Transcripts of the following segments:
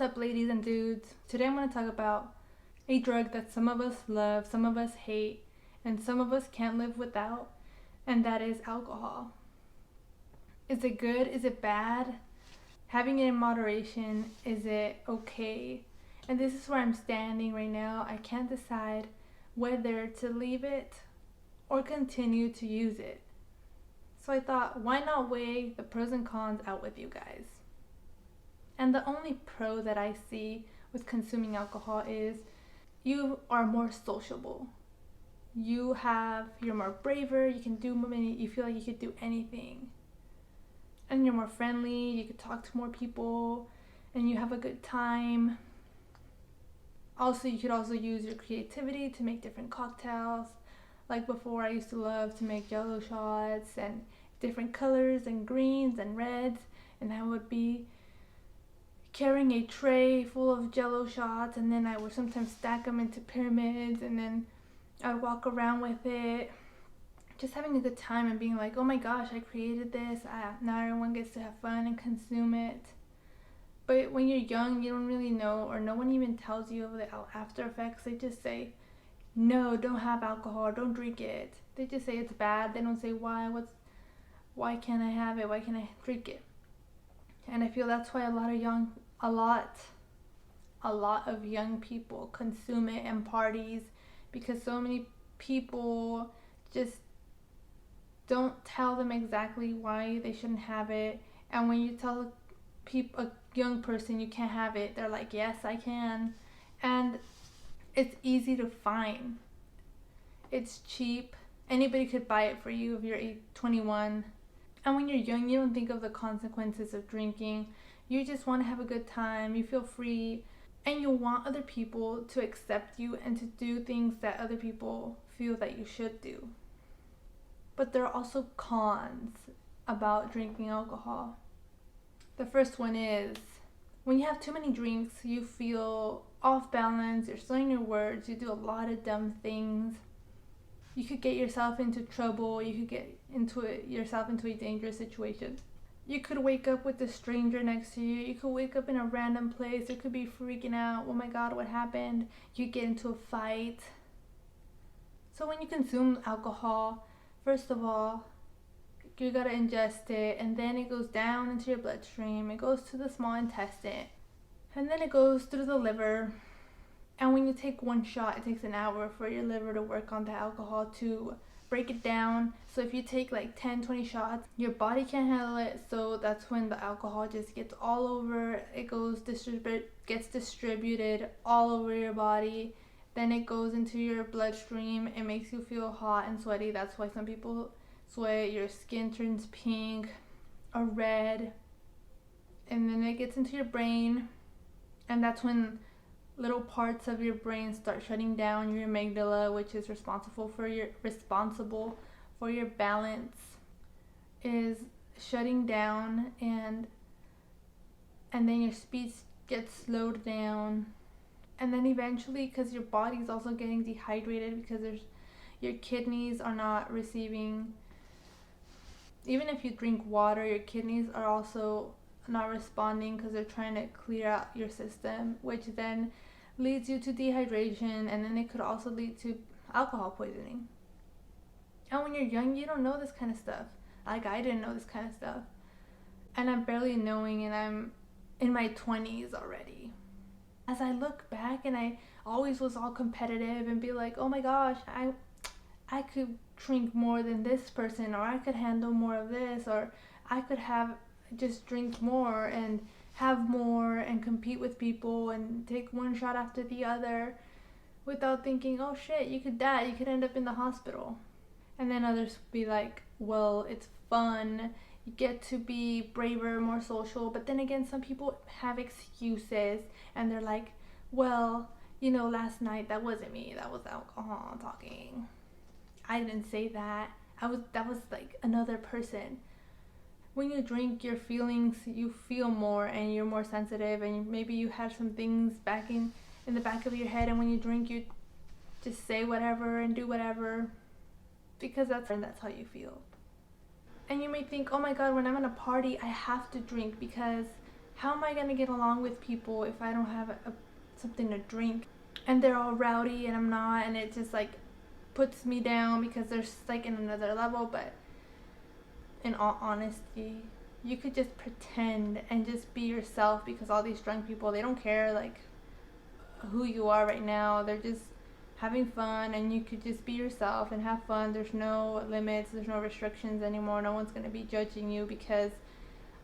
What's up, ladies and dudes? Today I'm going to talk about a drug that some of us love, some of us hate, and some of us can't live without, and that is alcohol. Is it good? Is it bad? Having it in moderation, is it okay? And this is where I'm standing right now. I can't decide whether to leave it or continue to use it. So I thought, why not weigh the pros and cons out with you guys? And the only pro that I see with consuming alcohol is you are more sociable. You're more braver, you can do many, you feel like you could do anything. And you're more friendly, you could talk to more people, and you have a good time. Also, you could also use your creativity to make different cocktails. Like before, I used to love to make jello shots and different colors and greens and reds, and I would be carrying a tray full of jello shots, and then I would sometimes stack them into pyramids, and then I would walk around with it, just having a good time and being like, oh my gosh, I created this. Now everyone gets to have fun and consume it. But when you're young, you don't really know, or no one even tells you of the after effects. They just say, no, don't have alcohol, don't drink it. They just say it's bad. They don't say why. Why can't I have it? Why can't I drink it? And I feel that's why a lot of young people consume it in parties, because so many people just don't tell them exactly why they shouldn't have it. And when you tell a young person you can't have it, they're like, yes, I can. And it's easy to find. It's cheap. Anybody could buy it for you if you're 21. And when you're young, you don't think of the consequences of drinking. You just want to have a good time. You feel free. And you want other people to accept you and to do things that other people feel that you should do. But there are also cons about drinking alcohol. The first one is when you have too many drinks, you feel off balance. You're slurring your words. You do a lot of dumb things. You could get yourself into trouble. You could get yourself into a dangerous situation. You could wake up with a stranger next to you. You could wake up in a random place. You could be freaking out. Oh my God, what happened? You get into a fight. So when you consume alcohol, first of all, you gotta ingest it, and then it goes down into your bloodstream. It goes to the small intestine, and then it goes through the liver. And when you take one shot, it takes an hour for your liver to work on the alcohol to break it down. So if you take like 10, 20 shots, your body can't handle it. So that's when the alcohol just gets all over. It gets distributed all over your body. Then it goes into your bloodstream. It makes you feel hot and sweaty. That's why some people sweat. Your skin turns pink or red. And then it gets into your brain. And that's when little parts of your brain start shutting down. Your amygdala, which is responsible for your balance, is shutting down, and then your speech gets slowed down. And then eventually, because your body's also getting dehydrated, because your kidneys are not receiving, even if you drink water, your kidneys are also not responding because they're trying to clear out your system, which then leads you to dehydration, and then it could also lead to alcohol poisoning. And when you're young, you don't know this kind of stuff. Like, I didn't know this kind of stuff. And I'm barely knowing, and I'm in my 20s already. As I look back, and I always was all competitive and be like, oh my gosh, I could drink more than this person, or I could handle more of this, or I could just drink more and have more and compete with people and take one shot after the other without thinking, oh shit, you could die, you could end up in the hospital. And then others be like, well, it's fun, you get to be braver, more social. But then again, some people have excuses, and they're like, well, last night that wasn't me, that was alcohol talking. I didn't say that. That was like another person. When you drink, your feelings, you feel more, and you're more sensitive, and maybe you had some things back in the back of your head, and when you drink, you just say whatever and do whatever because that's how you feel. And you may think, oh my God, when I'm at a party, I have to drink because how am I gonna get along with people if I don't have something to drink? And they're all rowdy and I'm not, and it just like puts me down because they're like in another level. But in all honesty, you could just pretend and just be yourself, because all these drunk people, they don't care like who you are right now. They're just having fun, and you could just be yourself and have fun. There's no limits, there's no restrictions anymore. No one's going to be judging you, because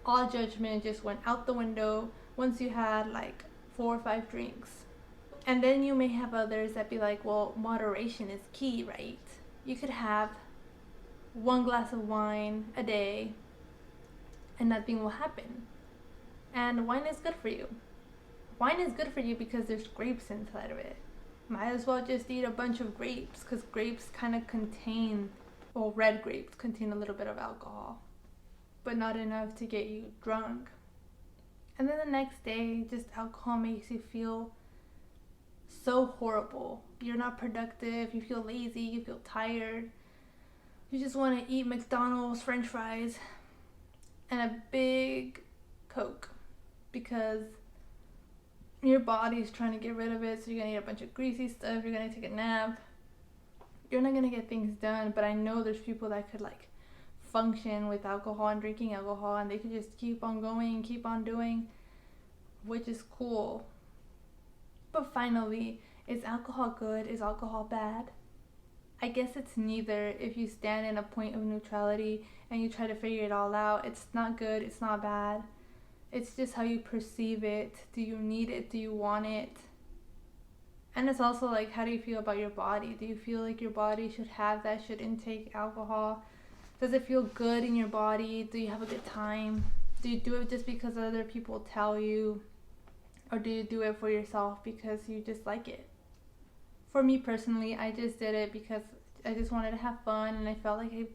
all judgment just went out the window once you had like 4 or 5 drinks. And then you may have others that be like, well, moderation is key, right? You could have 1 glass of wine a day and nothing will happen. And wine is good for you. Wine is good for you because there's grapes inside of it. Might as well just eat a bunch of grapes, because grapes kind of contain, well, red grapes contain a little bit of alcohol, but not enough to get you drunk. And then the next day, just alcohol makes you feel so horrible. You're not productive, you feel lazy, you feel tired. You just want to eat McDonald's French fries and a big Coke, because your body's trying to get rid of it. So you're gonna eat a bunch of greasy stuff, you're gonna take a nap, you're not gonna get things done. But I know there's people that could like function with alcohol and drinking alcohol, and they could just keep on going and keep on doing, which is cool. But finally, is alcohol good? Is alcohol bad? I guess it's neither. If you stand in a point of neutrality and you try to figure it all out, it's not good, it's not bad. It's just how you perceive it. Do you need it? Do you want it? And it's also like, how do you feel about your body? Do you feel like your body should have that, should intake alcohol? Does it feel good in your body? Do you have a good time? Do you do it just because other people tell you? Or do you do it for yourself because you just like it? For me personally, I just did it because I just wanted to have fun, and I felt like I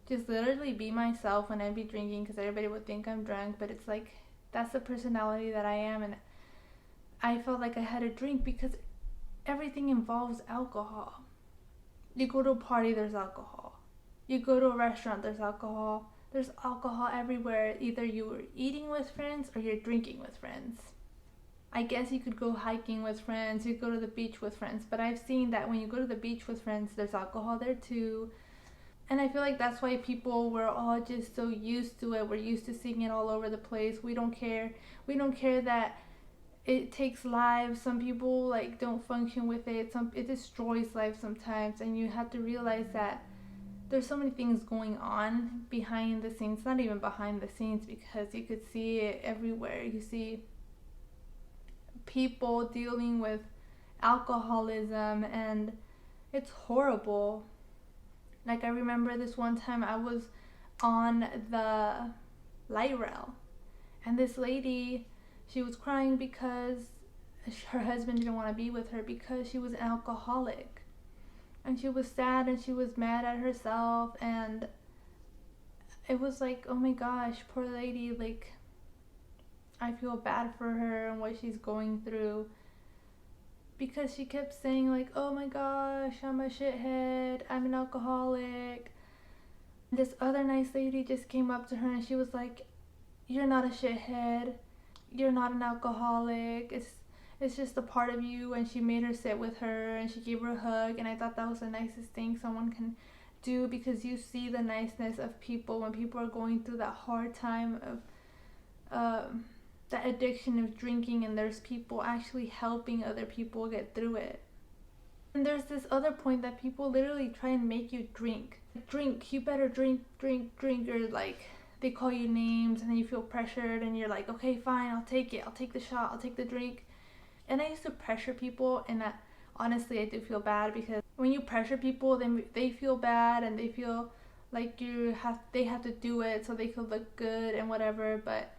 just literally be myself when I'd be drinking, because everybody would think I'm drunk, but it's like, that's the personality that I am. And I felt like I had a drink because everything involves alcohol. You go to a party, there's alcohol. You go to a restaurant, there's alcohol. There's alcohol everywhere. Either you were eating with friends or you're drinking with friends. I guess you could go hiking with friends, you could go to the beach with friends, but I've seen that when you go to the beach with friends, there's alcohol there too. And I feel like that's why people were all just so used to it. We're used to seeing it all over the place. We don't care. We don't care that it takes lives. Some people like don't function with it. It destroys lives sometimes, and you have to realize that there's so many things going on behind the scenes. Not even behind the scenes, because you could see it everywhere. You see people dealing with alcoholism, and it's horrible. Like, I remember this one time I was on the light rail, and this lady, she was crying because her husband didn't want to be with her because she was an alcoholic. And she was sad and she was mad at herself, and it was like, oh my gosh, poor lady, like, I feel bad for her and what she's going through, because she kept saying like, oh my gosh, I'm a shithead, I'm an alcoholic. This other nice lady just came up to her and she was like, you're not a shithead, you're not an alcoholic, it's just a part of you. And she made her sit with her and she gave her a hug, and I thought that was the nicest thing someone can do, because you see the niceness of people when people are going through that hard time of that addiction of drinking, and there's people actually helping other people get through it. And there's this other point that people literally try and make you drink, you better drink, or like they call you names, and then you feel pressured and you're like, okay, fine, I'll take it, I'll take the shot, I'll take the drink. And I used to pressure people, and honestly I do feel bad, because when you pressure people, then they feel bad and they feel like they have to do it so they could look good and whatever. But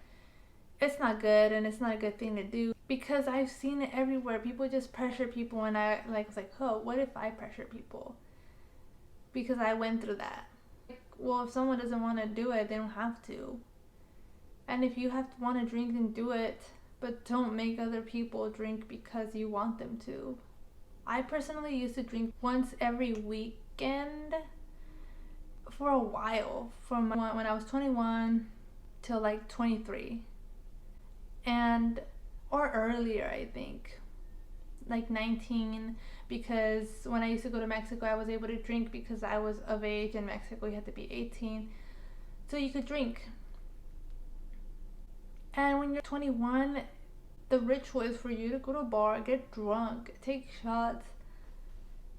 it's not good, and it's not a good thing to do, because I've seen it everywhere. People just pressure people, and I was like, oh, what if I pressure people? Because I went through that. Well, if someone doesn't want to do it, they don't have to. And if you want to drink, then do it, but don't make other people drink because you want them to. I personally used to drink once every weekend for a while, from when I was 21 till like 23. and or earlier, I think, like 19, because when I used to go to Mexico, I was able to drink because I was of age. In Mexico, you had to be 18 so you could drink. And when you're 21, the ritual is for you to go to a bar, get drunk, take shots.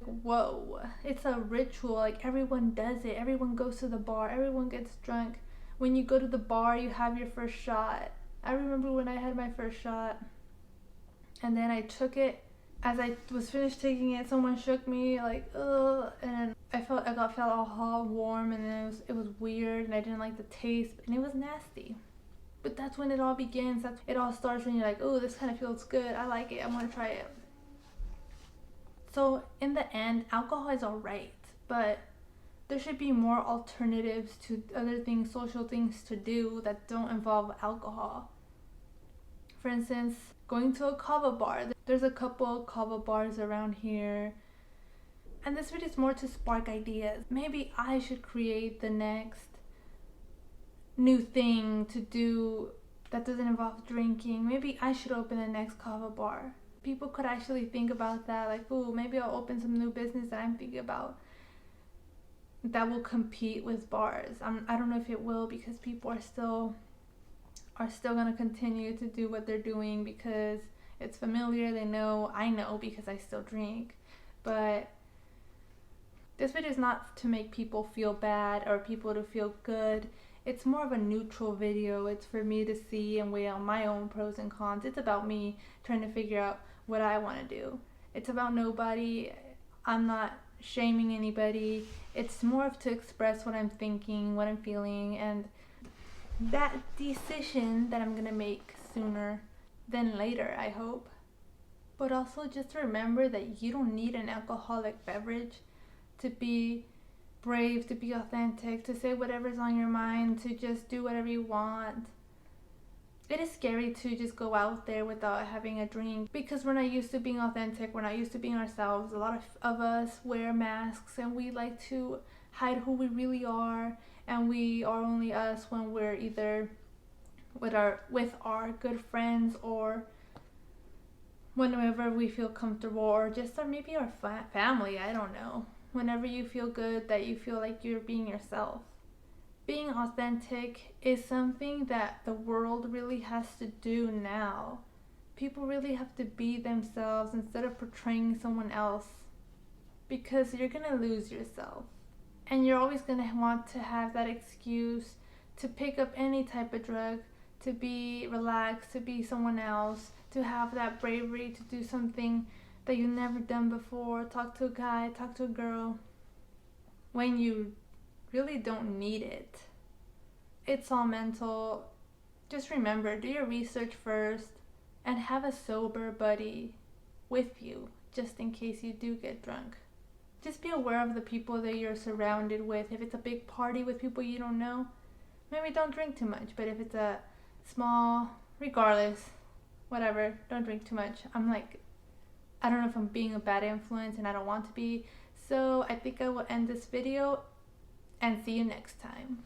Whoa, it's a ritual. Like, everyone does it. Everyone goes to the bar, everyone gets drunk. When you go to the bar, you have your first shot. I remember when I had my first shot, and then I took it. As I was finished taking it, someone shook me, like, ugh, and I felt all hot, warm, and then it was weird, and I didn't like the taste, and it was nasty. But that's when it all begins. It all starts when you're like, oh, this kind of feels good. I like it. I want to try it. So in the end, alcohol is alright, but there should be more alternatives to other things, social things to do that don't involve alcohol. For instance, going to a kava bar. There's a couple kava bars around here. And this video is more to spark ideas. Maybe I should create the next new thing to do that doesn't involve drinking. Maybe I should open the next kava bar. People could actually think about that, like, oh, maybe I'll open some new business that I'm thinking about that will compete with bars. I don't know if it will, because people are still going to continue to do what they're doing because it's familiar. They know, I know, because I still drink. But this video is not to make people feel bad or people to feel good. It's more of a neutral video. It's for me to see and weigh out my own pros and cons. It's about me trying to figure out what I want to do. It's about nobody. I'm not shaming anybody. It's more of to express what I'm thinking, what I'm feeling, and that decision that I'm going to make sooner than later, I hope. But also just remember that you don't need an alcoholic beverage to be brave, to be authentic, to say whatever's on your mind, to just do whatever you want. It is scary to just go out there without having a drink because we're not used to being authentic, we're not used to being ourselves. A lot of us wear masks and we like to hide who we really are, and we are only us when we're either with our good friends or whenever we feel comfortable, or just maybe our family, I don't know. Whenever you feel good, that you feel like you're being yourself. Being authentic is something that the world really has to do now. People really have to be themselves instead of portraying someone else, because you're gonna lose yourself. And you're always gonna want to have that excuse to pick up any type of drug, to be relaxed, to be someone else, to have that bravery to do something that you've never done before, talk to a guy, talk to a girl, when you really don't need it. It's all mental. Just remember, do your research first and have a sober buddy with you just in case you do get drunk. Just be aware of the people that you're surrounded with. If it's a big party with people you don't know, maybe don't drink too much. But if it's a small, regardless, whatever, don't drink too much. I don't know if I'm being a bad influence, and I don't want to be. So I think I will end this video and see you next time.